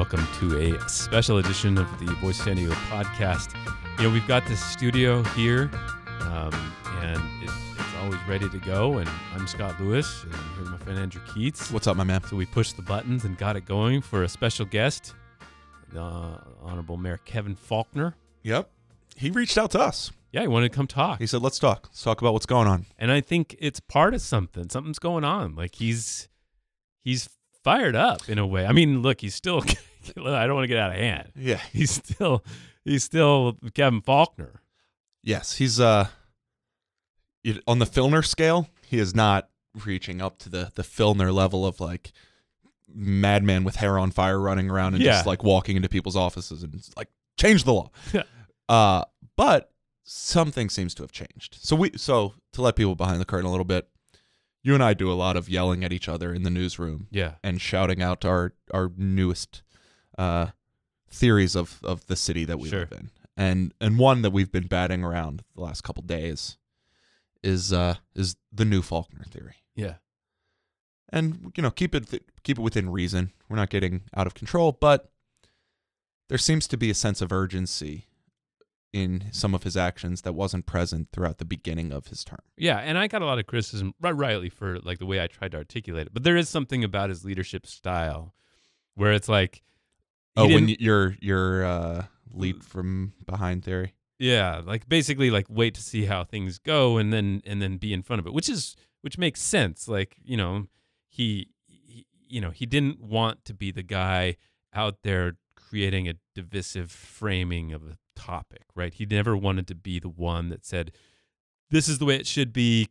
welcome to a special edition of the Voice of San Diego podcast. You know, we've got this studio here, and it's always ready to go. And I'm Scott Lewis, and here's my friend Andrew Keats. What's up, my man? So we pushed the buttons and got it going for a special guest, Honorable Mayor Kevin Faulconer. Yep. He reached out to us. Yeah, he wanted to come talk. He said, let's talk. Let's talk about what's going on. And I think it's part of something. Something's going on. Like he's fired up in a way. I mean, look, he's still I don't want to get out of hand. Yeah. He's still Kevin Faulconer. Yes, he's on the Filner scale, he is not reaching up to the Filner level of like madman with hair on fire running around and just like walking into people's offices and like change the law. But something seems to have changed. So to let people behind the curtain a little bit, you and I do a lot of yelling at each other in the newsroom, and shouting out our newest theories of the city that we live in, and one that we've been batting around the last couple days is the new Faulconer theory. Yeah, and keep it within reason. We're not getting out of control, but there seems to be a sense of urgency in some of his actions that wasn't present throughout the beginning of his term. Yeah, and I got a lot of criticism, rightly, for like the way I tried to articulate it. But there is something about his leadership style where it's like, when your lead from behind theory. Yeah, like basically like wait to see how things go and then be in front of it, which makes sense. Like, he didn't want to be the guy out there creating a divisive framing of a topic, right? He never wanted to be the one that said, this is the way it should be,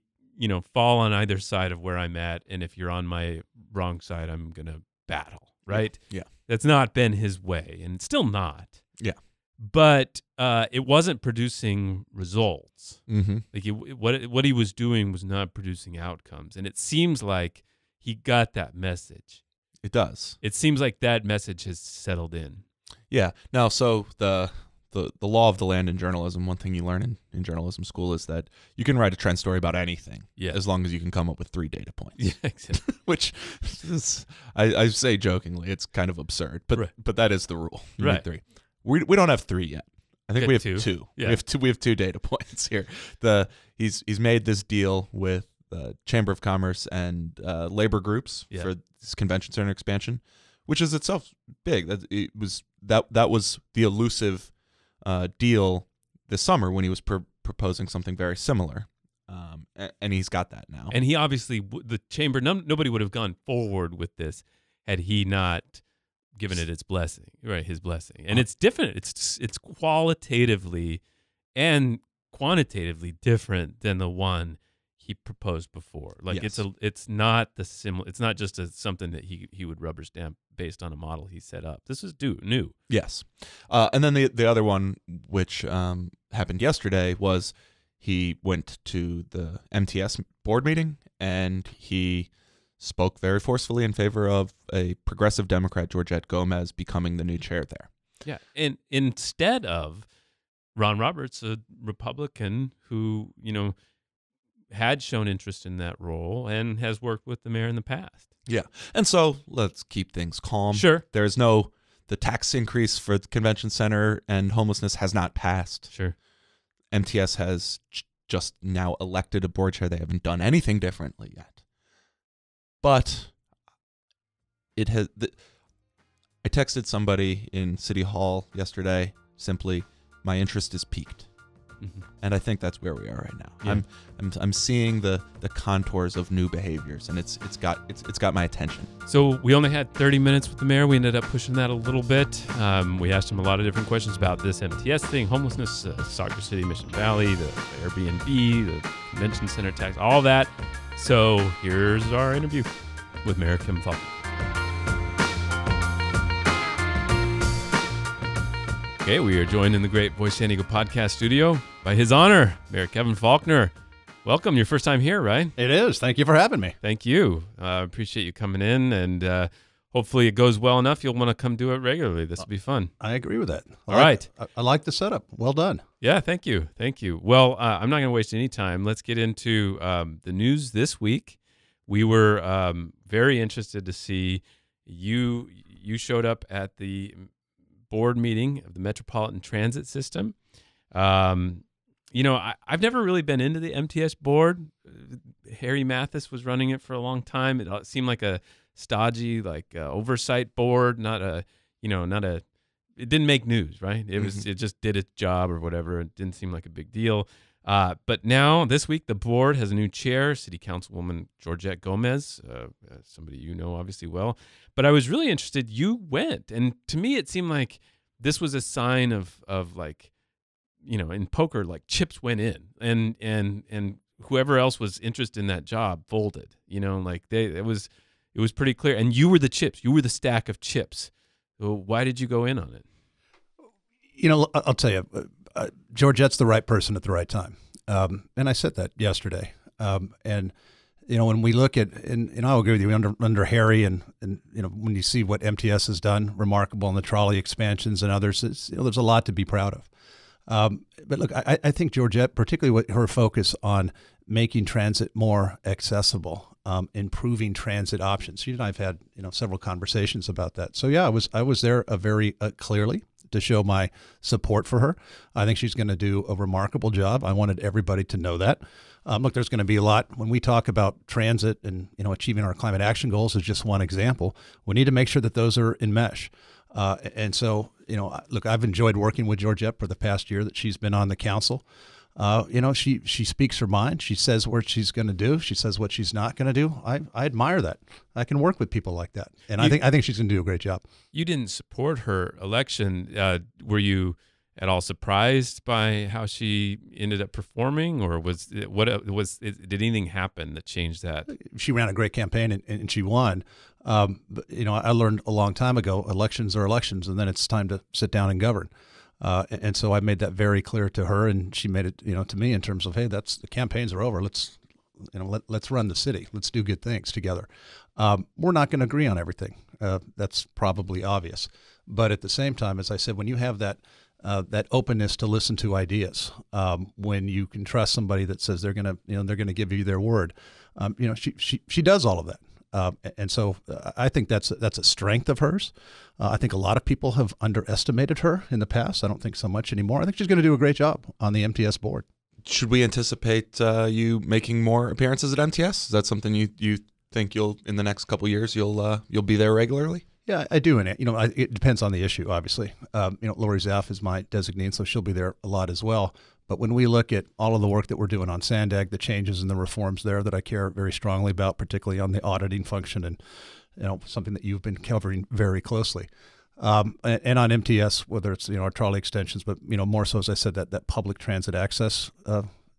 fall on either side of where I'm at, and if you're on my wrong side, I'm going to battle, right? Yeah. That's not been his way, and it's still not. Yeah. But it wasn't producing results. Mm-hmm. Like what he was doing was not producing outcomes, and it seems like he got that message. It does. It seems like that message has settled in. Yeah. Now, so the law of the land in journalism, one thing you learn in journalism school is that you can write a trend story about anything, as long as you can come up with 3 data points. Yeah, exactly. Which is, I say jokingly, it's kind of absurd, but that is the rule. You need 3. We don't have 3 yet. I think we have 2. Yeah. We have 2 data points here. He's made this deal with the Chamber of Commerce and labor groups for this convention center expansion, which is itself big. That was the elusive deal this summer when he was proposing something very similar, and he's got that now. And he obviously, the chamber, nobody would have gone forward with this had he not given it its blessing, right? His blessing, and it's different. It's qualitatively and quantitatively different than the one he proposed before. Like it's not it's not just something that he would rubber stamp based on a model he set up. This is new. Yes. And then the other one, which happened yesterday, was he went to the MTS board meeting and he spoke very forcefully in favor of a progressive Democrat, Georgette Gomez, becoming the new chair there. Yeah. And instead of Ron Roberts, a Republican who, had shown interest in that role and has worked with the mayor in the past. Yeah. And so let's keep things calm. Sure. There's the tax increase for the convention center and homelessness has not passed. Sure. MTS has just now elected a board chair. They haven't done anything differently yet. But it has. I texted somebody in City Hall yesterday, simply, my interest is piqued. Mm-hmm. And I think that's where we are right now. Yeah. I'm seeing the contours of new behaviors, and it's got my attention. So we only had 30 minutes with the mayor. We ended up pushing that a little bit. We asked him a lot of different questions about this MTS thing, homelessness, Soccer City, Mission Valley, the Airbnb, the convention center tax, all that. So here's our interview with Mayor Kevin Faulconer. Okay, we are joined in the great Voice San Diego podcast studio by His Honor, Mayor Kevin Faulconer. Welcome. Your first time here, right? It is. Thank you for having me. Thank you. Appreciate you coming in, and hopefully it goes well enough. You'll want to come do it regularly. This will be fun. I agree with that. All right. I like the setup. Well done. Yeah, thank you. Thank you. Well, I'm not going to waste any time. Let's get into the news this week. We were very interested to see you you showed up at the board meeting of the Metropolitan Transit System. I've never really been into the MTS board. Harry Mathis was running it for a long time. It seemed like a stodgy, oversight board, it didn't make news, right? It just did its job or whatever. It didn't seem like a big deal. But now this week, the board has a new chair, City Councilwoman Georgette Gomez, somebody you know obviously well. But I was really interested. You went, and to me, it seemed like this was a sign of in poker, like chips went in, and whoever else was interested in that job folded. It was pretty clear. And you were the chips. You were the stack of chips. So why did you go in on it? I'll tell you, Georgette's the right person at the right time. And I said that yesterday. When we look at, and I'll agree with you, under Harry and when you see what MTS has done, remarkable in the trolley expansions and others, there's a lot to be proud of. But look, I think Georgette, particularly with her focus on making transit more accessible, improving transit options. She and I have had several conversations about that. So yeah, I was there very clearly to show my support for her. I think she's going to do a remarkable job. I wanted everybody to know that. Look, there's going to be a lot when we talk about transit and achieving our climate action goals is just one example. We need to make sure that those are in mesh. And so, look, I've enjoyed working with Georgette for the past year that she's been on the council. She speaks her mind. She says what she's going to do. She says what she's not going to do. I admire that. I can work with people like that, and I think she's going to do a great job. You didn't support her election. Were you at all surprised by how she ended up performing, or did anything happen that changed that? She ran a great campaign and she won. But I learned a long time ago, elections are elections, and then it's time to sit down and govern. And so I made that very clear to her, and she made it, to me in terms of, hey, the campaigns are over. Let's run the city. Let's do good things together. We're not going to agree on everything. That's probably obvious. But at the same time, as I said, when you have that openness to listen to ideas, when you can trust somebody that says they're going to give you their word, she does all of that. And so I think that's a strength of hers. I think a lot of people have underestimated her in the past. I don't think so much anymore. I think she's going to do a great job on the MTS board. Should we anticipate you making more appearances at MTS? Is that something you think in the next couple of years you'll be there regularly? Yeah, I do. And it depends on the issue, obviously. Lori Zaff is my designee, so she'll be there a lot as well. But when we look at all of the work that we're doing on Sandag, the changes and the reforms there that I care very strongly about, particularly on the auditing function and something that you've been covering very closely. And on MTS, whether it's our trolley extensions, but more so, as I said, that public transit access,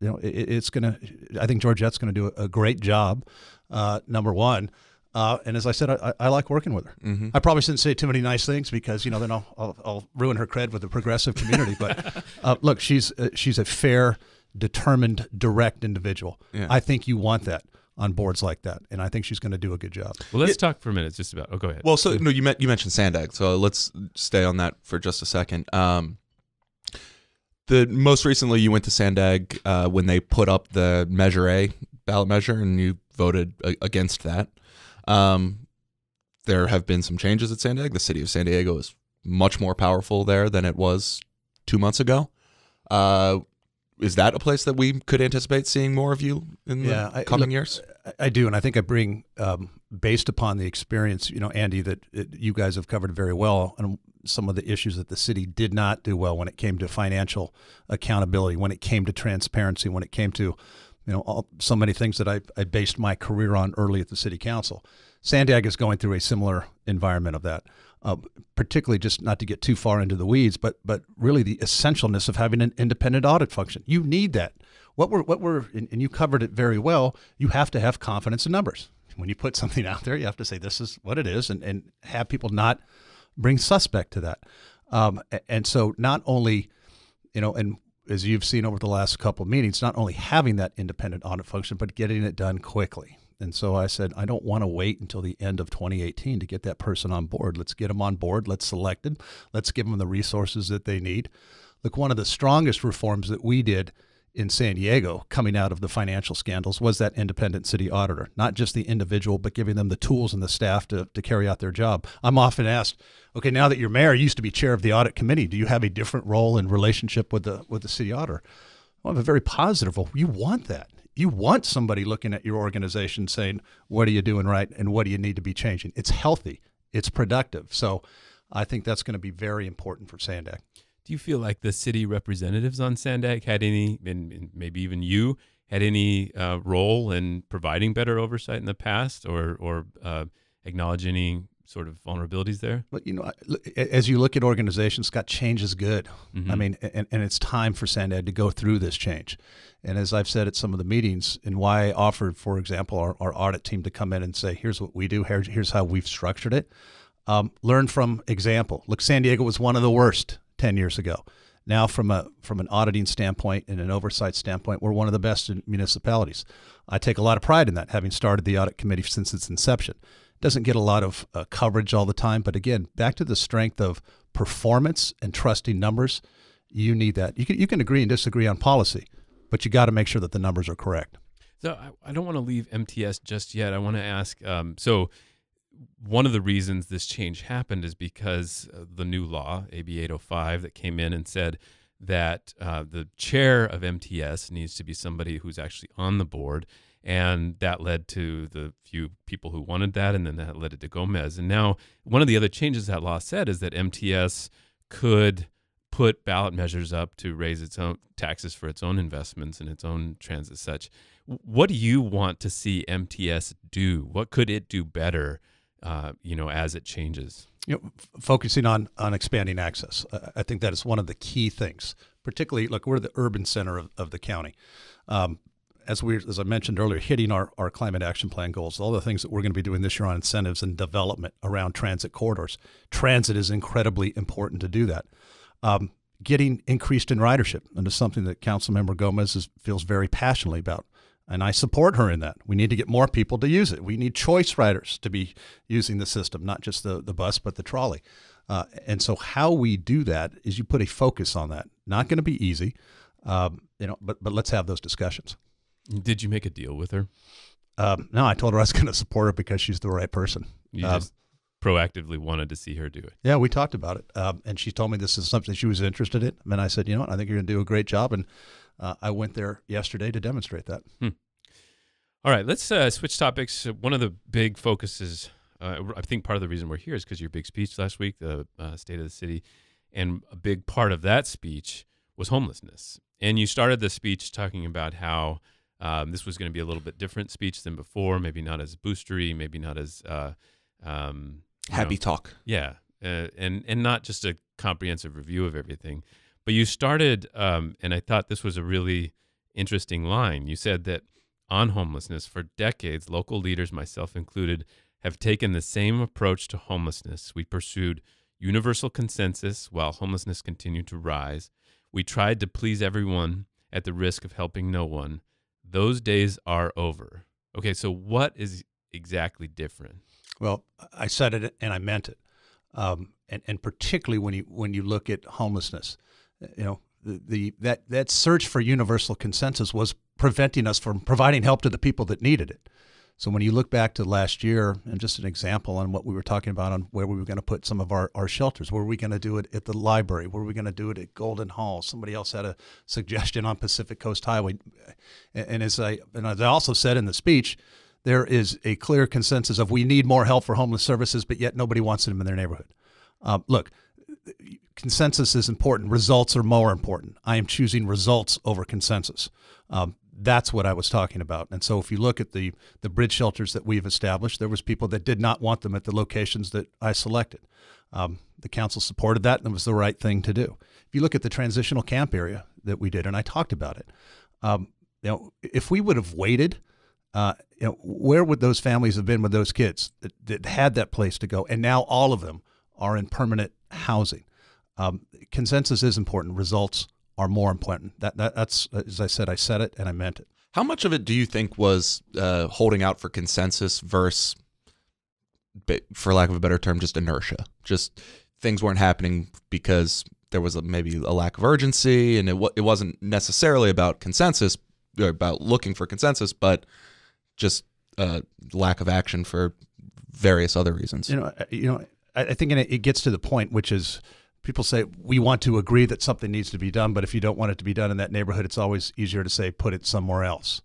it's gonna. I think Georgette's going to do a great job. Number one. And as I said, I like working with her. Mm-hmm. I probably shouldn't say too many nice things because then I'll ruin her cred with the progressive community. But look, she's a fair, determined, direct individual. Yeah. I think you want that on boards like that, and I think she's going to do a good job. Well, let's talk for a minute just about. Oh, go ahead. Well, so no, you mentioned Sandag, so let's stay on that for just a second. The most recently you went to Sandag when they put up the Measure A ballot measure, and you voted against that. There have been some changes at Sandag. The city of San Diego is much more powerful there than it was 2 months ago. Is that a place that we could anticipate seeing more of you in the coming years? I do, and I think I bring, based upon the experience, Andy, that you guys have covered very well, and some of the issues that the city did not do well when it came to financial accountability, when it came to transparency, when it came to so many things that I based my career on early at the city council. Sandag is going through a similar environment of that, particularly just not to get too far into the weeds, but really the essentialness of having an independent audit function. You need that. And you covered it very well. You have to have confidence in numbers. When you put something out there, you have to say this is what it is, and have people not bring suspect to that. And so not only, and as you've seen over the last couple of meetings, not only having that independent audit function, but getting it done quickly. And so I said, I don't want to wait until the end of 2018 to get that person on board. Let's get them on board. Let's select them. Let's give them the resources that they need. Look, one of the strongest reforms that we did in San Diego coming out of the financial scandals was that independent city auditor, not just the individual, but giving them the tools and the staff to carry out their job. I'm often asked, okay, now that you're mayor, you used to be chair of the audit committee, do you have a different role in relationship with the city auditor? Well, I have a very positive role. You want that. You want somebody looking at your organization saying, what are you doing right and what do you need to be changing? It's healthy. It's productive. So I think that's going to be very important for Sandak. Do you feel like the city representatives on Sandak had any, and maybe even you, had any role in providing better oversight in the past, or acknowledge any sort of vulnerabilities there? But, as you look at organizations, Scott, change is good. Mm-hmm. I mean, and it's time for Sandak to go through this change. And as I've said at some of the meetings, and why I offered, for example, our audit team to come in and say, here's what we do, here's how we've structured it. Learn from example. Look, San Diego was one of the worst 10 years ago. Now, from an auditing standpoint and an oversight standpoint, we're one of the best in municipalities. I take a lot of pride in that, having started the audit committee since its inception. It doesn't get a lot of coverage all the time, but again, back to the strength of performance and trusting numbers, you need that. You can agree and disagree on policy, but you got to make sure that the numbers are correct. So I don't want to leave MTS just yet. I want to ask, so one of the reasons this change happened is because the new law, AB 805, that came in and said that the chair of MTS needs to be somebody who's actually on the board. And that led to the few people who wanted that, and then that led to Gomez. And now one of the other changes that law said is that MTS could put ballot measures up to raise its own taxes for its own investments and its own transit such. What do you want to see MTS do? What could it do better, as it changes? Focusing on expanding access. I think that is one of the key things, particularly, look, we're the urban center of the county. As I mentioned earlier, hitting our climate action plan goals, all the things that we're going to be doing this year on incentives and development around transit corridors. Transit is incredibly important to do that. Getting increased in ridership, and it's something that Councilmember Gomez feels very passionately about. And I support her in that. We need to get more people to use it. We need choice riders to be using the system, not just the bus, but the trolley. And so how we do that is you put a focus on that. Not going to be easy, but let's have those discussions. Did you make a deal with her? No, I told her I was going to support her because she's the right person. You just proactively wanted to see her do it. Yeah, we talked about it. And she told me this is something she was interested in. And I said, you know what, I think you're going to do a great job. And I went there yesterday to demonstrate that. All right, let's switch topics. One of the big focuses, I think part of the reason we're here is because your big speech last week, the State of the City, and a big part of that speech was homelessness. And you started the speech talking about how this was going to be a little bit different speech than before, maybe not as boostery, maybe not as happy talk. Yeah, and not just a comprehensive review of everything. But you started, and I thought this was a really interesting line. You said that on homelessness, for decades, local leaders, myself included, have taken the same approach to homelessness. We pursued universal consensus while homelessness continued to rise. We tried to please everyone at the risk of helping no one. Those days are over. Okay, so what is exactly different? Well, I said it and I meant it, and particularly when you look at homelessness, that search for universal consensus was preventing us from providing help to the people that needed it. So when you look back to last year, and just an example on what we were talking about on where we were going to put some of our shelters, were we going to do it at the library? Were we going to do it at Golden Hall? Somebody else had a suggestion on Pacific Coast Highway. And as I also said in the speech, there is a clear consensus of we need more help for homeless services, but yet nobody wants them in their neighborhood. Look, consensus is important. Results are more important. I am choosing results over consensus. That's what I was talking about. And so if you look at the bridge shelters that we've established, there was people that did not want them at the locations that I selected. The council supported that, and it was the right thing to do. If you look at the transitional camp area that we did, and I talked about it, if we would have waited, where would those families have been with those kids that had that place to go? And now all of them are in permanent housing. Consensus is important. Results are more important. That's, as I said it and I meant it. How much of it do you think was holding out for consensus versus, for lack of a better term, just inertia? Just things weren't happening because there was maybe a lack of urgency, and it wasn't necessarily about consensus, or about looking for consensus, but just lack of action for various other reasons. I think it gets to the point, which is people say we want to agree that something needs to be done, but if you don't want it to be done in that neighborhood, it's always easier to say put it somewhere else.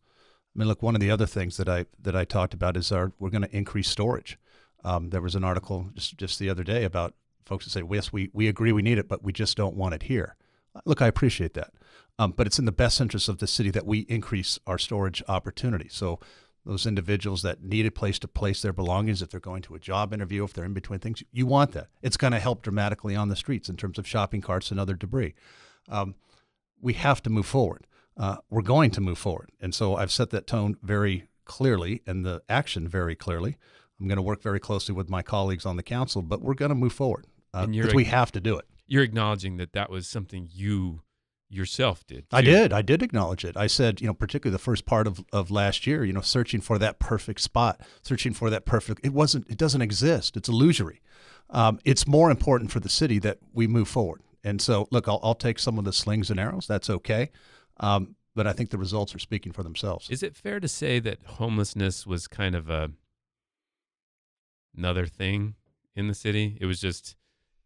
I mean, look, one of the other things that I talked about is we're going to increase storage. There was an article just the other day about folks that say, yes, we agree we need it, but we just don't want it here. Look, I appreciate that. But it's in the best interest of the city that we increase our storage opportunity. So those individuals that need a place to place their belongings, if they're going to a job interview, if they're in between things, you want that. It's going to help dramatically on the streets in terms of shopping carts and other debris. We have to move forward. We're going to move forward. And so I've set that tone very clearly and the action very clearly. I'm going to work very closely with my colleagues on the council, but we're going to move forward because we have to do it. You're acknowledging that was something you yourself did. Too. I did acknowledge it. I said, particularly the first part of last year, searching for that perfect spot, searching for that perfect, it doesn't exist. It's illusory. It's more important for the city that we move forward. And so, look, I'll take some of the slings and arrows. That's okay. But I think the results are speaking for themselves. Is it fair to say that homelessness was kind of another thing in the city? It was just,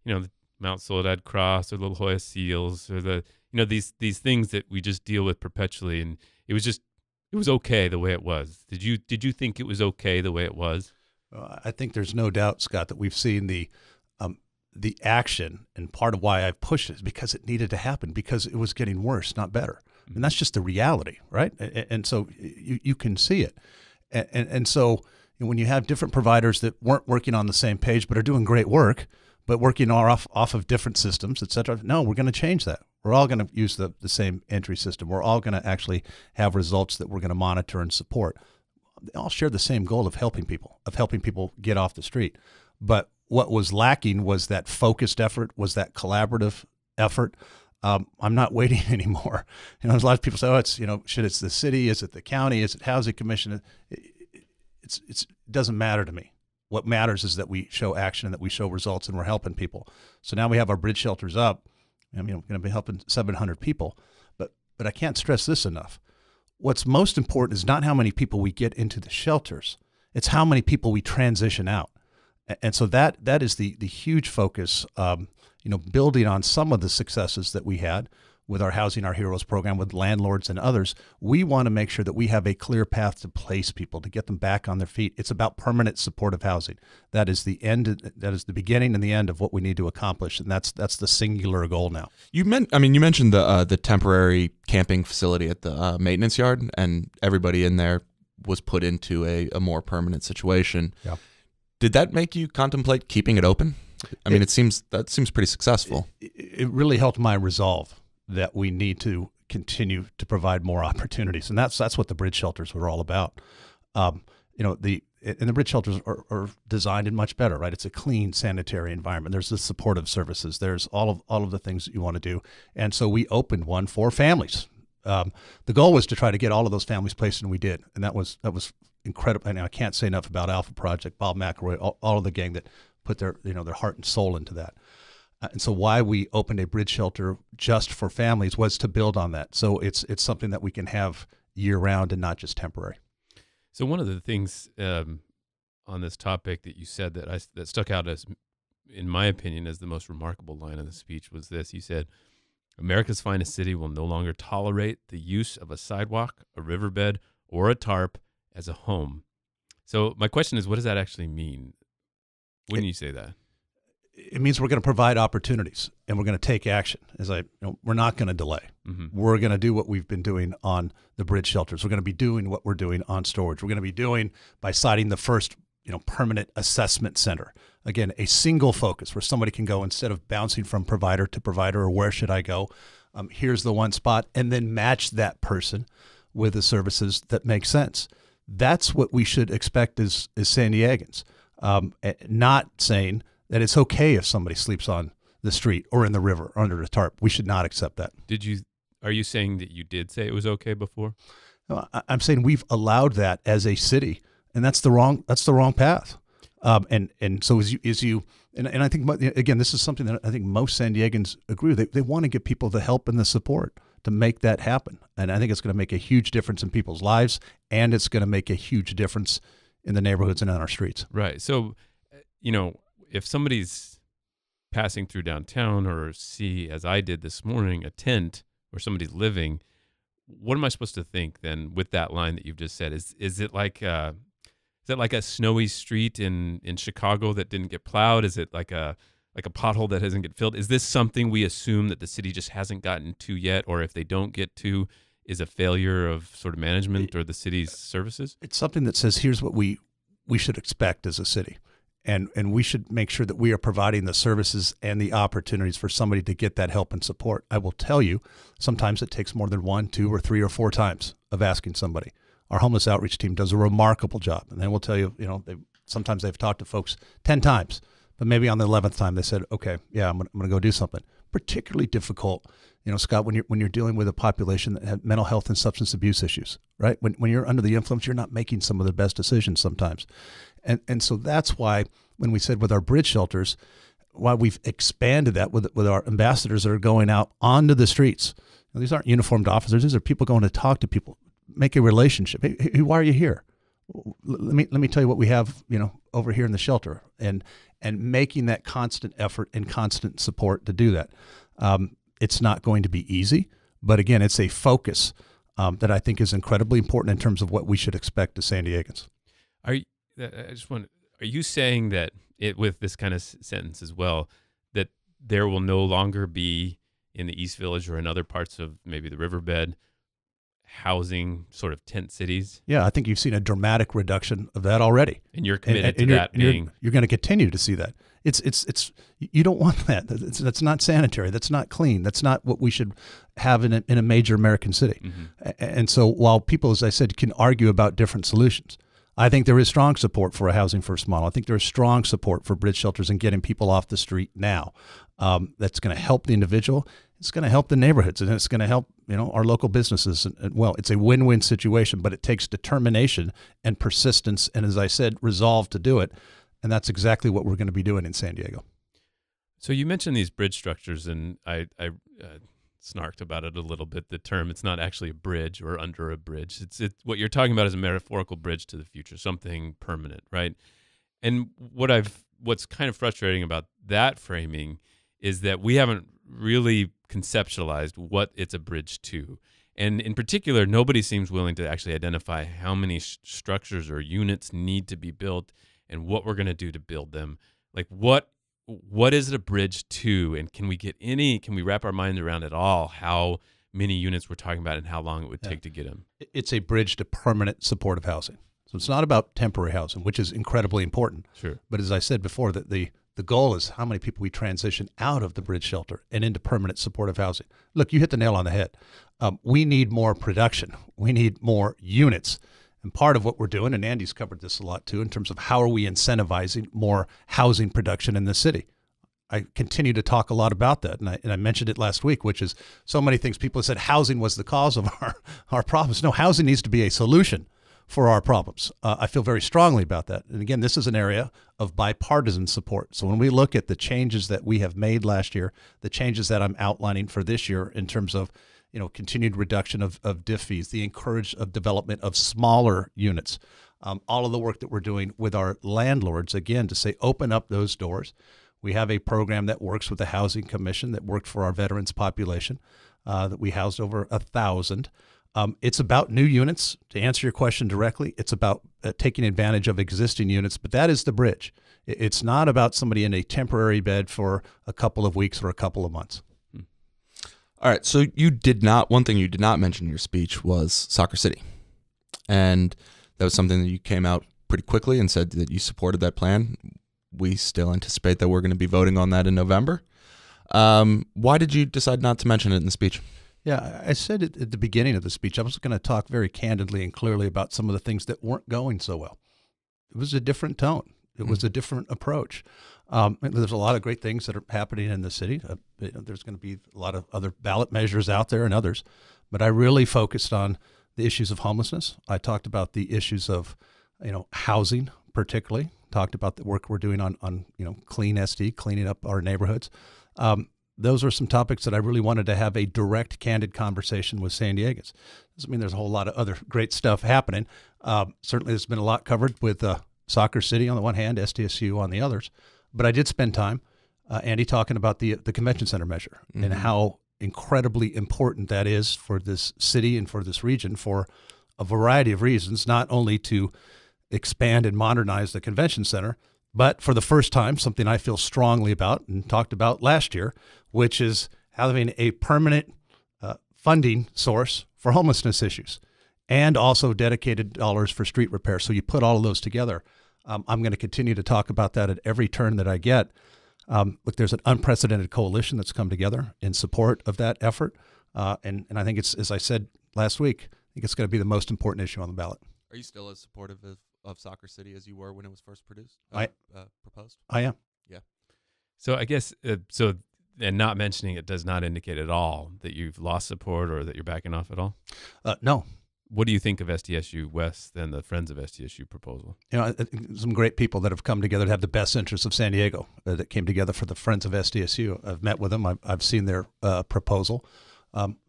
the Mount Soledad Cross or Little Hoya Seals or the, these things that we just deal with perpetually. And it was okay the way it was. Did you think it was okay the way it was? I think there's no doubt, Scott, that we've seen the action, and part of why I've pushed it is because it needed to happen, because it was getting worse, not better. And that's just the reality, right? And so you can see it. And so when you have different providers that weren't working on the same page but are doing great work, but working off of different systems, et cetera, no, we're going to change that. We're all going to use the same entry system. We're all going to actually have results that we're going to monitor and support. They all share the same goal of helping people get off the street. But what was lacking was that focused effort, was that collaborative effort. I'm not waiting anymore. There's a lot of people say, oh, it's the city? Is it the county? Is it housing commission? It doesn't matter to me. What matters is that we show action and that we show results, and we're helping people. So now we have our bridge shelters up. We're going to be helping 700 people. But I can't stress this enough. What's most important is not how many people we get into the shelters. It's how many people we transition out. And so that is the huge focus, building on some of the successes that we had with our Housing Our Heroes program, with landlords and others. We want to make sure that we have a clear path to place people, to get them back on their feet. It's about permanent supportive housing. That is the end. That is the beginning and the end of what we need to accomplish, and that's the singular goal now. You mentioned the temporary camping facility at the maintenance yard, and everybody in there was put into a more permanent situation. Yeah. Did that make you contemplate keeping it open? It seems pretty successful. It really helped my resolve that we need to continue to provide more opportunities, and that's what the bridge shelters were all about. The bridge shelters are designed in much better, right? It's a clean, sanitary environment. There's the supportive services. There's all of the things that you want to do, and so we opened one for families. The goal was to try to get all of those families placed, and we did, and that was incredible. And I can't say enough about Alpha Project, Bob McElroy, all of the gang that put their heart and soul into that. And so why we opened a bridge shelter just for families was to build on that. So it's something that we can have year round and not just temporary. So one of the things on this topic that you said that stuck out as, in my opinion, as the most remarkable line of the speech was this. You said, "America's finest city will no longer tolerate the use of a sidewalk, a riverbed, or a tarp as a home." So my question is, what does that actually mean when you say that? It means we're going to provide opportunities, and we're going to take action. We're not going to delay. Mm-hmm. We're going to do what we've been doing on the bridge shelters. We're going to be doing what we're doing on storage. We're going to be doing by citing the first, permanent assessment center. Again, a single focus where somebody can go, instead of bouncing from provider to provider or where should I go, here's the one spot, and then match that person with the services that make sense. That's what we should expect as San Diegans, not saying that it's okay if somebody sleeps on the street or in the river or under the tarp. We should not accept that. Are you saying that you did say it was okay before? No, I'm saying we've allowed that as a city, and that's the wrong path. And so as you and I think, again, this is something that I think most San Diegans agree with. They want to get people the help and the support to make that happen. And I think it's going to make a huge difference in people's lives, and it's going to make a huge difference in the neighborhoods and on our streets. Right. So, if somebody's passing through downtown or see, as I did this morning, a tent where somebody's living, what am I supposed to think then with that line that you've just said? Is it like a snowy street in Chicago that didn't get plowed? Is it like a pothole that hasn't get filled? Is this something we assume that the city just hasn't gotten to yet, or if they don't get to, is a failure of sort of management or the city's services? It's something that says, here's what we should expect as a city. And we should make sure that we are providing the services and the opportunities for somebody to get that help and support. I will tell you, sometimes it takes more than 1, 2, or 3 or 4 times of asking somebody. Our homeless outreach team does a remarkable job. And they will tell you, sometimes they've talked to folks 10 times, but maybe on the 11th time they said, okay, yeah, I'm going to go do something. Particularly difficult, Scott, when you're dealing with a population that has mental health and substance abuse issues, right? When you're under the influence, you're not making some of the best decisions sometimes. And so that's why when we said with our bridge shelters, why we've expanded that with our ambassadors that are going out onto the streets. These aren't uniformed officers. These are people going to talk to people, make a relationship. Hey, why are you here? Let me tell you what we have, over here in the shelter, and making that constant effort and constant support to do that. It's not going to be easy, but again, it's a focus that I think is incredibly important in terms of what we should expect as San Diegans. Are you saying that with this kind of sentence as well, that there will no longer be in the East Village or in other parts of maybe the riverbed housing sort of tent cities? Yeah, I think you've seen a dramatic reduction of that already. And you're committed to that being... You're going to continue to see that. It's you don't want that. That's not sanitary. That's not clean. That's not what we should have in a major American city. Mm-hmm. And so while people, as I said, can argue about different solutions, I think there is strong support for a housing first model. I think there is strong support for bridge shelters and getting people off the street now. That's going to help the individual. It's going to help the neighborhoods, and it's going to help our local businesses. And well, it's a win-win situation, but it takes determination and persistence, and as I said, resolve to do it. And that's exactly what we're going to be doing in San Diego. So you mentioned these bridge structures, and I snarked about it a little bit. The term, it's not actually a bridge or under a bridge. It's what you're talking about is a metaphorical bridge to the future, something permanent, right? And what's kind of frustrating about that framing is that we haven't really conceptualized what it's a bridge to. And in particular, nobody seems willing to actually identify how many structures or units need to be built and what we're going to do to build them. Like what is it a bridge to? And can we wrap our mind around at all how many units we're talking about and how long it would take to get them? It's a bridge to permanent supportive housing. So it's not about temporary housing, which is incredibly important. Sure. But as I said before, that the goal is how many people we transition out of the bridge shelter and into permanent supportive housing. Look, you hit the nail on the head. We need more production. We need more units. And part of what we're doing, and Andy's covered this a lot too, in terms of how are we incentivizing more housing production in the city. I continue to talk a lot about that, and I mentioned it last week, which is so many things. People have said housing was the cause of our problems. No, housing needs to be a solution for our problems. I feel very strongly about that. And again, this is an area of bipartisan support. So when we look at the changes that we have made last year, the changes that I'm outlining for this year in terms of continued reduction of DIF fees, the encourage of development of smaller units, all of the work that we're doing with our landlords, again, to say open up those doors. We have a program that works with the Housing Commission that worked for our veterans population that we housed over 1,000. It's about new units. To answer your question directly, it's about taking advantage of existing units, but that is the bridge. It's not about somebody in a temporary bed for a couple of weeks or a couple of months. All right, so one thing you did not mention in your speech was Soccer City. And that was something that you came out pretty quickly and said that you supported that plan. We still anticipate that we're going to be voting on that in November. Why did you decide not to mention it in the speech? Yeah, I said at the beginning of the speech, I was going to talk very candidly and clearly about some of the things that weren't going so well. It was a different tone. It was a different approach. There's a lot of great things that are happening in the city. There's going to be a lot of other ballot measures out there and others. But I really focused on the issues of homelessness. I talked about the issues of housing, particularly talked about the work we're doing on clean SD, cleaning up our neighborhoods. Those are some topics that I really wanted to have a direct, candid conversation with San Diegans. Doesn't mean there's a whole lot of other great stuff happening. Certainly, there's been a lot covered with Soccer City on the one hand, SDSU on the others. But I did spend time, Andy, talking about the convention center measure and how incredibly important that is for this city and for this region for a variety of reasons, not only to expand and modernize the convention center, but for the first time, something I feel strongly about and talked about last year, which is having a permanent funding source for homelessness issues and also dedicated dollars for street repair. So you put all of those together. I'm going to continue to talk about that at every turn that I get. Look, there's an unprecedented coalition that's come together in support of that effort. And I think it's, as I said last week, I think it's going to be the most important issue on the ballot. Are you still as supportive of Soccer City as you were when it was first proposed? I am. Yeah. So I guess, and not mentioning it does not indicate at all that you've lost support or that you're backing off at all? No. What do you think of SDSU West and the Friends of SDSU proposal? I think some great people that have come together to have the best interests of San Diego that came together for the Friends of SDSU. I've met with them. I've seen their proposal.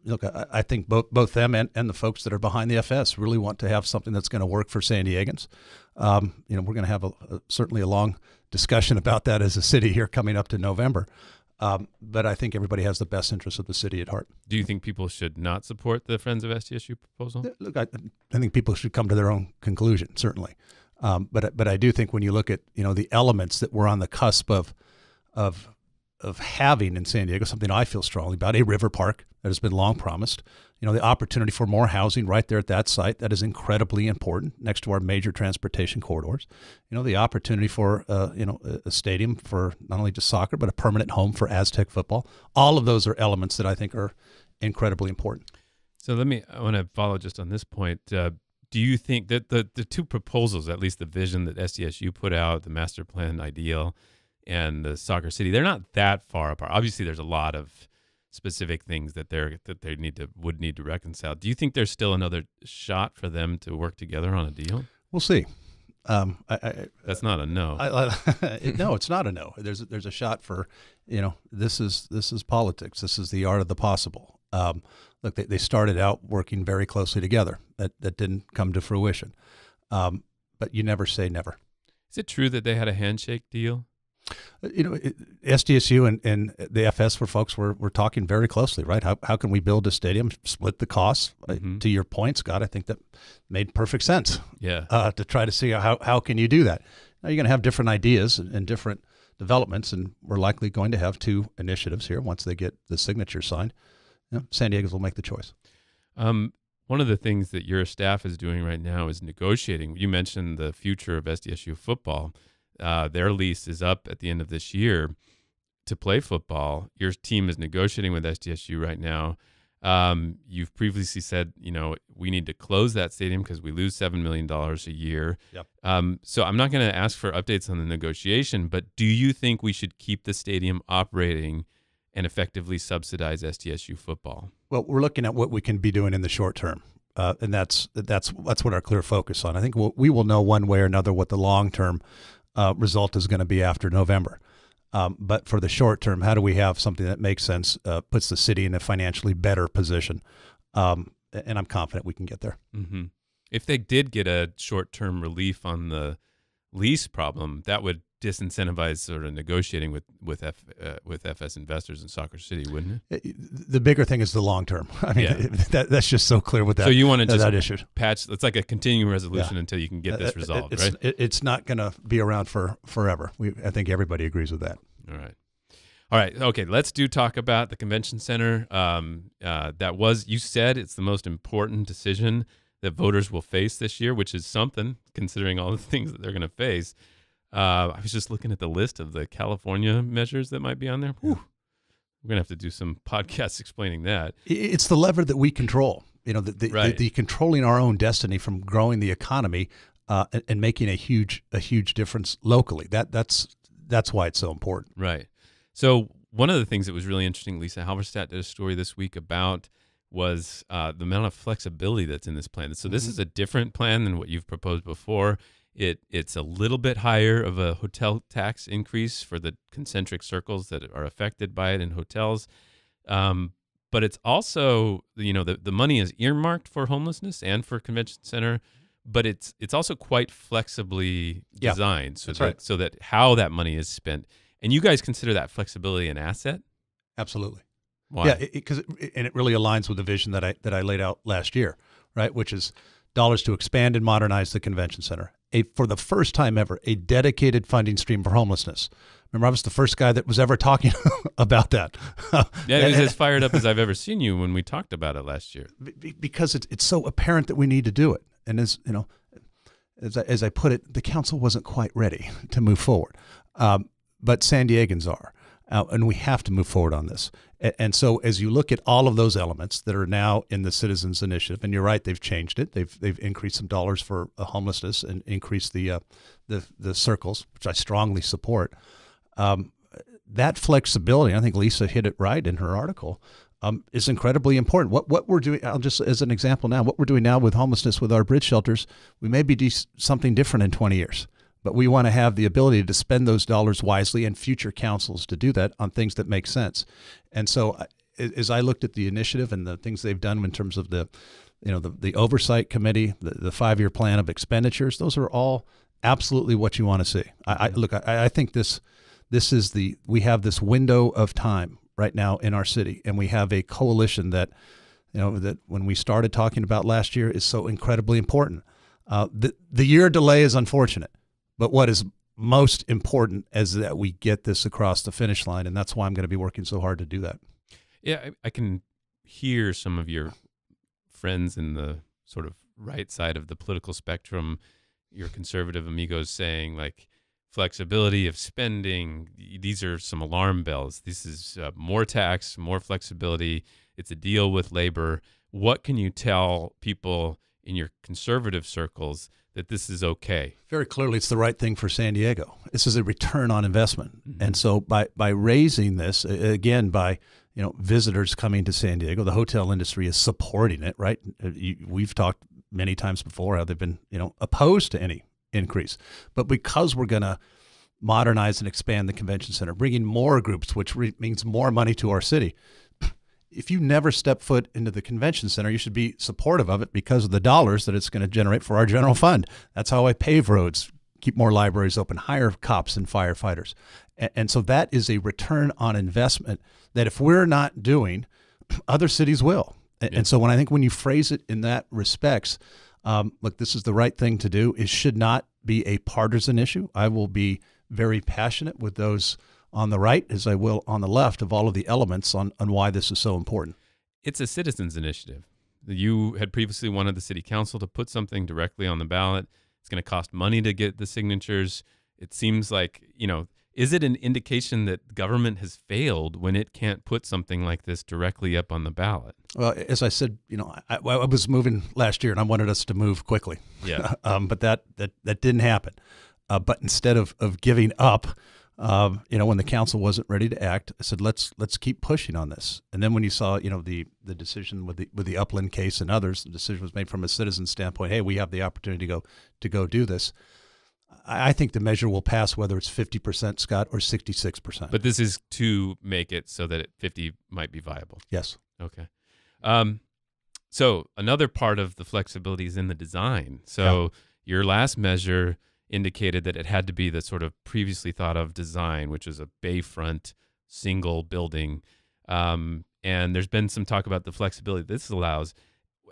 Look, I think both them and the folks that are behind the FS really want to have something that's going to work for San Diegans. We're going to have certainly a long discussion about that as a city here coming up to November. But I think everybody has the best interest of the city at heart. Do you think people should not support the Friends of SDSU proposal? Look, I think people should come to their own conclusion, certainly. But I do think when you look at the elements that we're on the cusp of having in San Diego, something I feel strongly about, a river park that has been long promised. The opportunity for more housing right there at that site, that is incredibly important next to our major transportation corridors. The opportunity for a stadium for not only just soccer but a permanent home for Aztec football. All of those are elements that I think are incredibly important. So I want to follow just on this point. Do you think that the two proposals, at least the vision that SDSU put out, the master plan ideal, and the Soccer City, they're not that far apart? Obviously, there's a lot of specific things that they would need to reconcile. Do you think there's still another shot for them to work together on a deal? We'll see. That's not a no. No, it's not a no. There's a shot for this is politics. This is the art of the possible. Look, they started out working very closely together. That didn't come to fruition. But you never say never. Is it true that they had a handshake deal? SDSU and the FS for folks we're talking very closely, right? How can we build a stadium, split the costs? Mm-hmm. To your point, Scott, I think that made perfect sense. Yeah. To try to see how can you do that? Now you're going to have different ideas and different developments, and we're likely going to have two initiatives here once they get the signature signed. San Diego's will make the choice. One of the things that your staff is doing right now is negotiating. You mentioned the future of SDSU football. Their lease is up at the end of this year to play football. Your team is negotiating with SDSU right now. You've previously said, we need to close that stadium because we lose $7 million a year. Yep. So I'm not going to ask for updates on the negotiation, but do you think we should keep the stadium operating and effectively subsidize SDSU football? Well, we're looking at what we can be doing in the short term. And that's what our clear focus on. I think we will know one way or another what the long-term result is going to be after November. But for the short term, how do we have something that makes sense, puts the city in a financially better position? And I'm confident we can get there. Mm-hmm. If they did get a short-term relief on the lease problem, that would disincentivize sort of negotiating with FS investors in Soccer City, wouldn't it? The bigger thing is the long term. I mean, that's just so clear with that. So you want to just that issue. Patch? It's like a continuing resolution until you can get this resolved, right? It's not going to be around for forever. I think everybody agrees with that. All right. Okay. Let's talk about the convention center. You said it's the most important decision that voters will face this year, which is something considering all the things that they're going to face. I was just looking at the list of the California measures that might be on there. Whew. We're going to have to do some podcasts explaining that. It's the lever that we control, the controlling our own destiny from growing the economy and making a huge difference locally. That's why it's so important. Right. So one of the things that was really interesting, Lisa Halverstadt did a story this week about was the amount of flexibility that's in this plan. So this is a different plan than what you've proposed before. It's a little bit higher of a hotel tax increase for the concentric circles that are affected by it in hotels. But it's also, the money is earmarked for homelessness and for convention center, but it's also quite flexibly designed so that how that money is spent. And you guys consider that flexibility an asset? Absolutely. Why? Yeah, because it really aligns with the vision that I laid out last year, right? Which is dollars to expand and modernize the convention center. For the first time ever, a dedicated funding stream for homelessness. Remember, I was the first guy that was ever talking about that. Yeah, it was as fired up as I've ever seen you when we talked about it last year. Because it's so apparent that we need to do it. And as I put it, the council wasn't quite ready to move forward. But San Diegans are. And we have to move forward on this. And so as you look at all of those elements that are now in the Citizens Initiative, and you're right, they've changed it. They've increased some dollars for homelessness and increased the circles, which I strongly support. That flexibility, I think Lisa hit it right in her article, is incredibly important. What we're doing, I'll just as an example now, what we're doing now with homelessness with our bridge shelters, we may be something different in 20 years. But we want to have the ability to spend those dollars wisely and future councils to do that on things that make sense. And so as I looked at the initiative and the things they've done in terms of the oversight committee, the 5-year plan of expenditures, those are all absolutely what you want to see. I think this is we have this window of time right now in our city, and we have a coalition that, that when we started talking about last year is so incredibly important. The year delay is unfortunate. But what is most important is that we get this across the finish line, and that's why I'm going to be working so hard to do that. Yeah, I can hear some of your friends in the sort of right side of the political spectrum, your conservative amigos saying, like, flexibility of spending, these are some alarm bells. This is more tax, more flexibility. It's a deal with labor. What can you tell people in your conservative circles that this is okay? Very clearly, it's the right thing for San Diego. This is a return on investment. Mm-hmm. And so by raising this, again, by visitors coming to San Diego, the hotel industry is supporting it, right? We've talked many times before how they've been opposed to any increase. But because we're going to modernize and expand the convention center, bringing more groups, which means more money to our city, if you never step foot into the convention center, you should be supportive of it because of the dollars that it's going to generate for our general fund. That's how I pave roads, keep more libraries open, hire cops and firefighters. And so that is a return on investment that if we're not doing, other cities will. Yeah. And so when you phrase it in that respects, look, this is the right thing to do. It should not be a partisan issue. I will be very passionate with those on the right as I will on the left of all of the elements on why this is so important. It's a citizens initiative. You had previously wanted the city council to put something directly on the ballot. It's going to cost money to get the signatures. It seems like, is it an indication that government has failed when it can't put something like this directly up on the ballot? Well, as I said, I was moving last year and I wanted us to move quickly. Yeah. But that didn't happen. But instead of giving up, when the council wasn't ready to act, I said, let's keep pushing on this. And then when you saw, the decision with the Upland case and others, the decision was made from a citizen standpoint. Hey, we have the opportunity to go do this. I think the measure will pass whether it's 50%, Scott, or 66%. But this is to make it so that 50 might be viable. Yes. Okay. So another part of the flexibility is in the design. So your last measure indicated that it had to be the sort of previously thought of design, which is a bayfront single building. And there's been some talk about the flexibility this allows.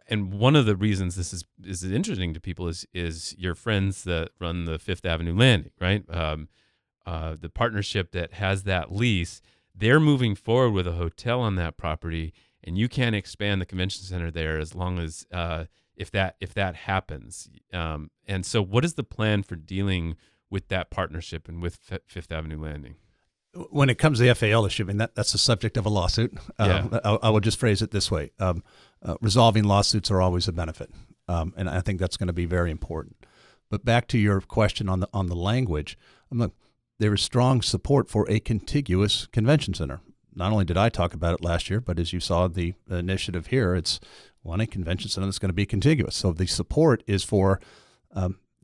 And one of the reasons this is interesting to people is your friends that run the Fifth Avenue Landing, right? The partnership that has that lease, they're moving forward with a hotel on that property, and you can't expand the convention center there as long as if that happens. And so what is the plan for dealing with that partnership and with Fifth Avenue Landing? When it comes to the FAL issue, I mean, that's the subject of a lawsuit. I will just phrase it this way. Resolving lawsuits are always a benefit. And I think that's going to be very important. But back to your question on the language, look, there is strong support for a contiguous convention center. Not only did I talk about it last year, but as you saw the initiative here, it's a convention center that's going to be contiguous. So the support is for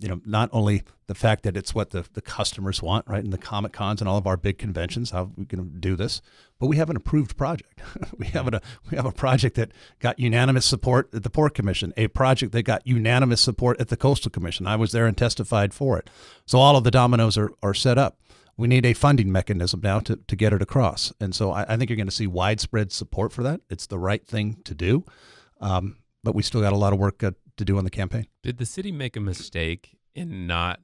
not only the fact that it's what the customers want, right, and the Comic Cons and all of our big conventions, how we can do this, but we have an approved project. we have a project that got unanimous support at the Port Commission, a project that got unanimous support at the Coastal Commission. I was there and testified for it. So all of the dominoes are set up. We need a funding mechanism now to get it across. And so I think you're going to see widespread support for that. It's the right thing to do. But we still got a lot of work to do on the campaign. Did the city make a mistake in not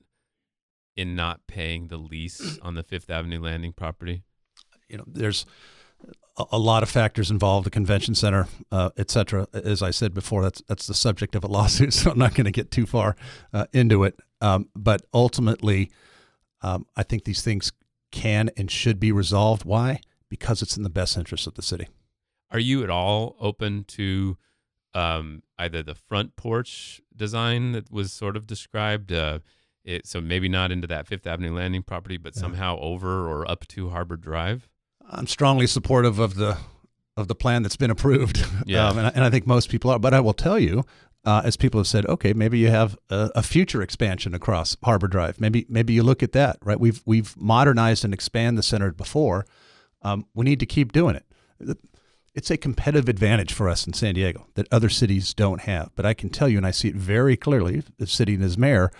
paying the lease on the Fifth Avenue Landing property? There's a lot of factors involved, the convention center, et cetera. As I said before, that's the subject of a lawsuit, so I'm not going to get too far into it. But ultimately, I think these things can and should be resolved. Why? Because it's in the best interest of the city. Are you at all open to either the front porch design that was sort of described, so maybe not into that Fifth Avenue Landing property, but somehow over or up to Harbor Drive? I'm strongly supportive of the plan that's been approved, Yeah. And I think most people are. But I will tell you, as people have said, okay, maybe you have a future expansion across Harbor Drive. Maybe you look at that, right? We've modernized and expanded the center before. We need to keep doing it. It's a competitive advantage for us in San Diego that other cities don't have. But I can tell you, and I see it very clearly, sitting as mayor,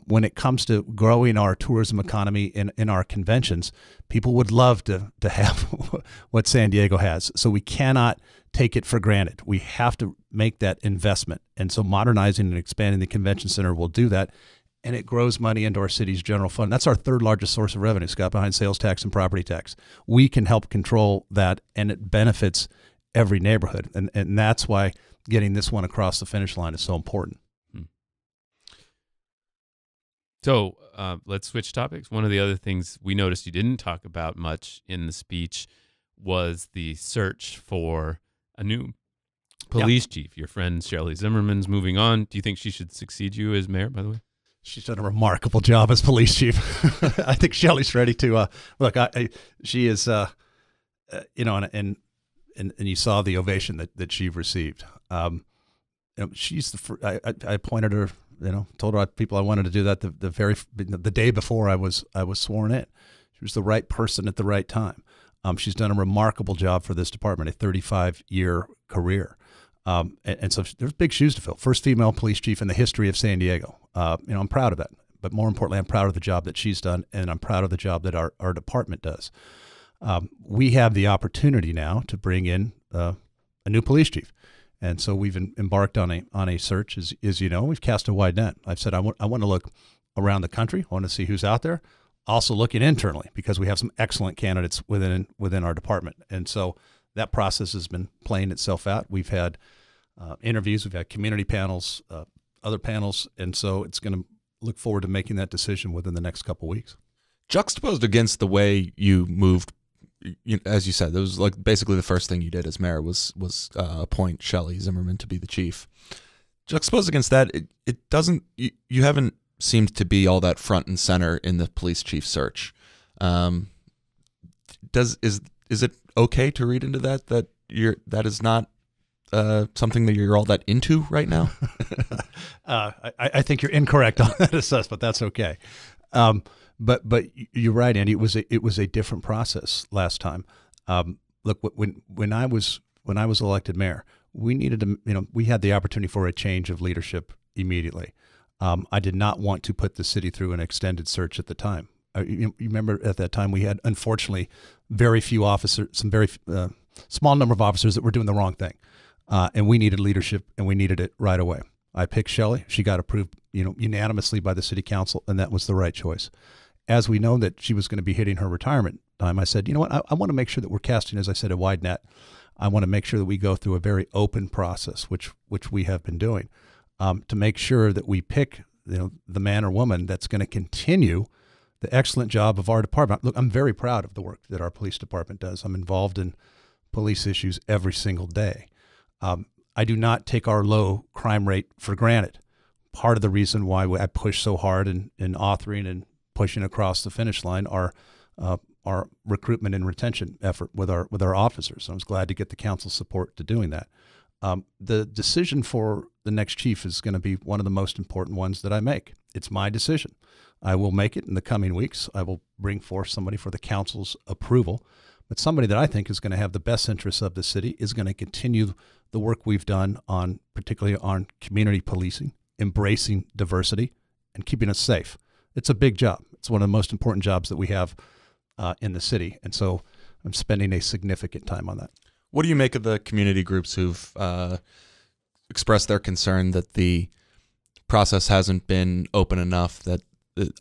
when it comes to growing our tourism economy in our conventions, people would love to have what San Diego has. So we cannot take it for granted. We have to make that investment. And so modernizing and expanding the convention center will do that. And it grows money into our city's general fund. That's our third largest source of revenue, Scott, behind sales tax and property tax. We can help control that, and it benefits every neighborhood. And that's why getting this one across the finish line is so important. So let's switch topics. One of the other things we noticed you didn't talk about much in the speech was the search for a new police chief. Your friend Shelley Zimmerman's moving on. Do you think she should succeed you as mayor, by the way? She's done a remarkable job as police chief. I think Shelley's ready to look. She is, and you saw the ovation that she received. She's I appointed her. Told her people I wanted to do that the day before I was sworn in. She was the right person at the right time. She's done a remarkable job for this department, a 35-year career. And so there's big shoes to fill. First female police chief in the history of San Diego. I'm proud of that. But more importantly, I'm proud of the job that she's done, and I'm proud of the job that our department does. We have the opportunity now to bring in a new police chief. And so we've embarked on a search. As you know, we've cast a wide net. I've said I want to look around the country. I want to see who's out there. Also looking internally, because we have some excellent candidates within our department. And so that process has been playing itself out. We've had interviews, we've had community panels, other panels, and so it's going to look forward to making that decision within the next couple of weeks. Juxtaposed against the way you moved, as you said, that was like basically the first thing you did as mayor was appoint Shelley Zimmerman to be the chief. Juxtaposed against that, it doesn't. You haven't seemed to be all that front and center in the police chief search. Is it okay to read into that that is not something that you're all that into right now? I think you're incorrect on that assessment. That's okay. But you're right, Andy. It was a different process last time. Look, when I was elected mayor, we needed to, we had the opportunity for a change of leadership immediately. I did not want to put the city through an extended search at the time. You remember at that time we had, unfortunately, very few officers, some very small number of officers that were doing the wrong thing, and we needed leadership, and we needed it right away. I picked Shelley. She got approved, unanimously by the city council, and that was the right choice. As we know that she was going to be hitting her retirement time, I said, you know what, I want to make sure that we're casting, as I said, a wide net. I want to make sure that we go through a very open process, which we have been doing, to make sure that we pick, the man or woman that's going to continue the excellent job of our department. Look, I'm very proud of the work that our police department does. I'm involved in police issues every single day. I do not take our low crime rate for granted. Part of the reason why I push so hard in authoring and pushing across the finish line are our recruitment and retention effort with our officers. I was glad to get the council support to doing that. The decision for the next chief is going to be one of the most important ones that I make. It's my decision. I will make it in the coming weeks. I will bring forth somebody for the council's approval, but somebody that I think is going to have the best interests of the city, is going to continue the work we've done on, particularly on community policing, embracing diversity, and keeping us safe. It's a big job. It's one of the most important jobs that we have in the city, and so I'm spending a significant time on that. What do you make of the community groups who've expressed their concern that the process hasn't been open enough, that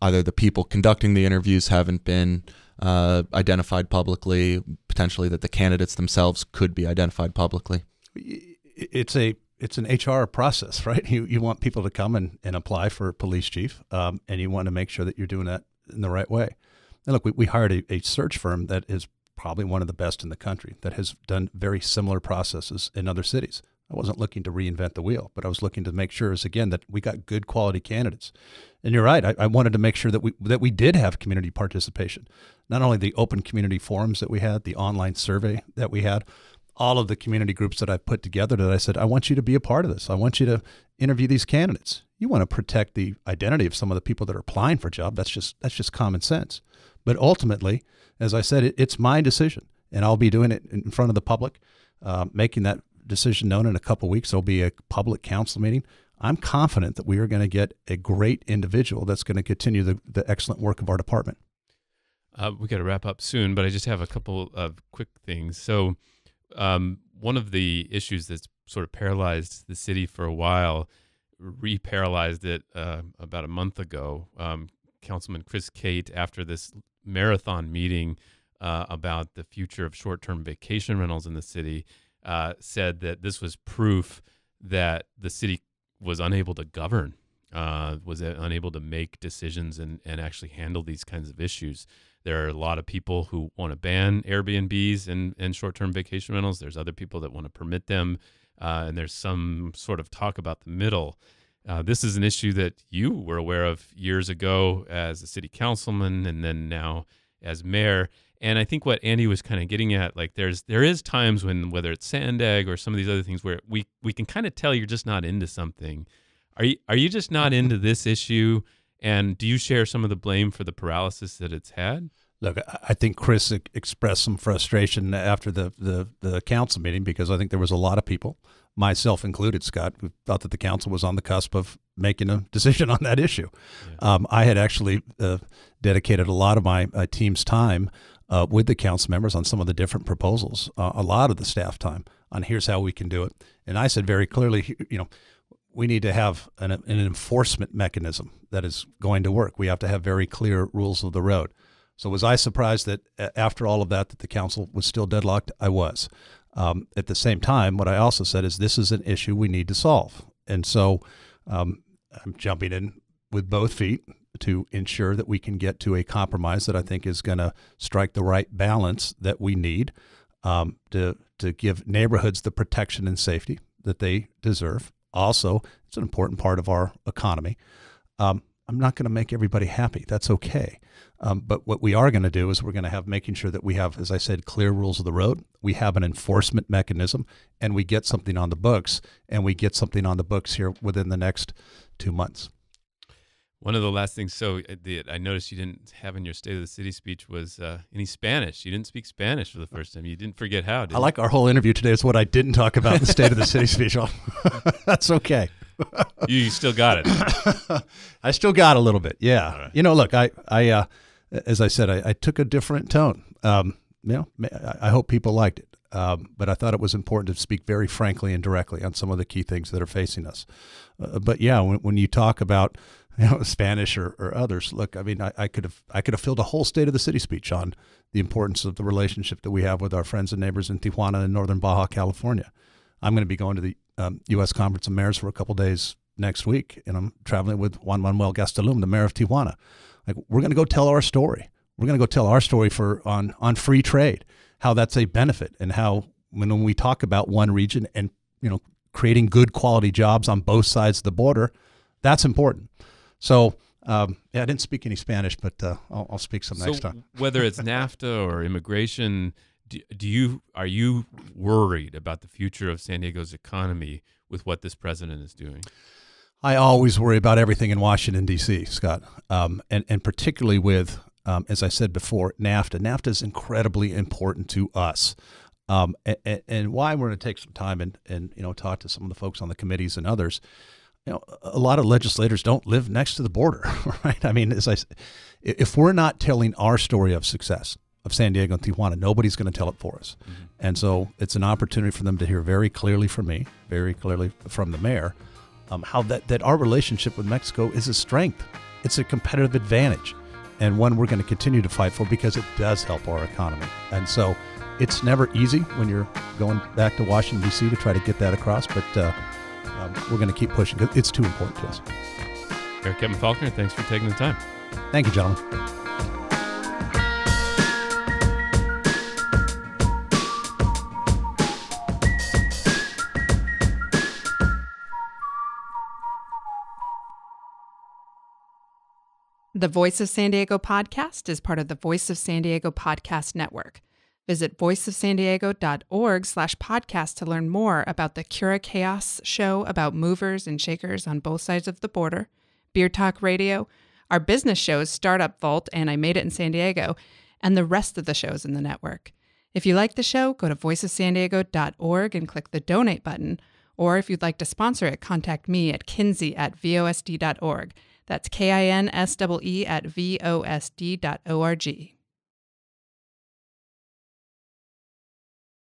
either the people conducting the interviews haven't been identified publicly, potentially that the candidates themselves could be identified publicly? It's an HR process, right? You want people to come and apply for police chief, and you want to make sure that you're doing that in the right way. And look, we hired a search firm that is probably one of the best in the country, that has done very similar processes in other cities. I wasn't looking to reinvent the wheel, but I was looking to make sure, again, that we got good quality candidates. And you're right, I wanted to make sure that we did have community participation. Not only the open community forums that we had, the online survey that we had, all of the community groups that I put together, that I said, I want you to be a part of this. I want you to interview these candidates. You want to protect the identity of some of the people that are applying for a job. That's just common sense. But ultimately, as I said, it's my decision, and I'll be doing it in front of the public, making that decision known in a couple of weeks. There'll be a public council meeting. I'm confident that we are going to get a great individual that's going to continue the excellent work of our department. We got to wrap up soon, but I just have a couple of quick things. So one of the issues that's sort of paralyzed the city for a while, re-paralyzed it about a month ago. Councilman Chris Cate, after this marathon meeting about the future of short-term vacation rentals in the city, said that this was proof that the city was unable to govern, was unable to make decisions and actually handle these kinds of issues. There are a lot of people who want to ban Airbnbs and short-term vacation rentals. There's other people that want to permit them, and there's some sort of talk about the middle. This is an issue that you were aware of years ago as a city councilman, and then now as mayor. And I think what Andy was kind of getting at, like there is times when, whether it's Sandag or some of these other things, where we can kind of tell you're just not into something. Are you just not into this issue? And do you share some of the blame for the paralysis that it's had? Look, I think Chris expressed some frustration after the council meeting, because I think there was a lot of people, myself included, Scott, who thought that the council was on the cusp of making a decision on that issue. Yeah. I had actually dedicated a lot of my team's time with the council members on some of the different proposals, a lot of the staff time on here's how we can do it. And I said very clearly, we need to have an enforcement mechanism that is going to work. We have to have very clear rules of the road. So was I surprised that after all of that the council was still deadlocked? I was. At the same time, what I also said is this is an issue we need to solve. And so I'm jumping in with both feet to ensure that we can get to a compromise that I think is going to strike the right balance that we need to give neighborhoods the protection and safety that they deserve. Also, it's an important part of our economy. I'm not going to make everybody happy. That's okay. But what we are going to do is we're going to have making sure that we have, as I said, clear rules of the road. We have an enforcement mechanism, and we get something on the books, and we get something on the books here within the next 2 months. One of the last things, so I noticed you didn't have in your State of the City speech was any Spanish. You didn't speak Spanish for the first time. You didn't forget how, did you? I like our whole interview today is what I didn't talk about in the State of the City speech. That's okay. You still got it. I still got a little bit, yeah. Right. Look, I as I said, I took a different tone. I hope people liked it. But I thought it was important to speak very frankly and directly on some of the key things that are facing us. But yeah, when you talk about Spanish or others, look, I mean, I could have filled a whole State of the City speech on the importance of the relationship that we have with our friends and neighbors in Tijuana and northern Baja California. I'm going to be going to the U.S. Conference of Mayors for a couple days next week, and I'm traveling with Juan Manuel Gastelum, the mayor of Tijuana. Like, we're going to go tell our story. We're going to go tell our story on free trade, how that's a benefit, and how when we talk about one region and creating good quality jobs on both sides of the border, that's important. So I didn't speak any Spanish, but I'll speak some next time. Whether it's NAFTA or immigration, Are you worried about the future of San Diego's economy with what this president is doing? I always worry about everything in Washington, D.C., Scott, and particularly with, as I said before, NAFTA. NAFTA is incredibly important to us. And why we're going to take some time and talk to some of the folks on the committees and others. A lot of legislators don't live next to the border, right? I mean, if we're not telling our story of success of San Diego and Tijuana, nobody's going to tell it for us. Mm-hmm. And so it's an opportunity for them to hear very clearly from me, very clearly from the mayor, how that our relationship with Mexico is a strength. It's a competitive advantage, and one we're going to continue to fight for because it does help our economy. And so it's never easy when you're going back to Washington, D.C. to try to get that across, but we're going to keep pushing because it's too important to us. Kevin Faulconer, thanks for taking the time. Thank you, gentlemen. The Voice of San Diego podcast is part of the Voice of San Diego podcast network. Visit voiceofsandiego.org/podcast to learn more about the Cura Chaos show about movers and shakers on both sides of the border, Beer Talk Radio, our business shows Startup Vault and I Made It in San Diego, and the rest of the shows in the network. If you like the show, go to voiceofsandiego.org and click the donate button. Or if you'd like to sponsor it, contact me at kinsey@vosd.org. That's KINSEE@vosd.org.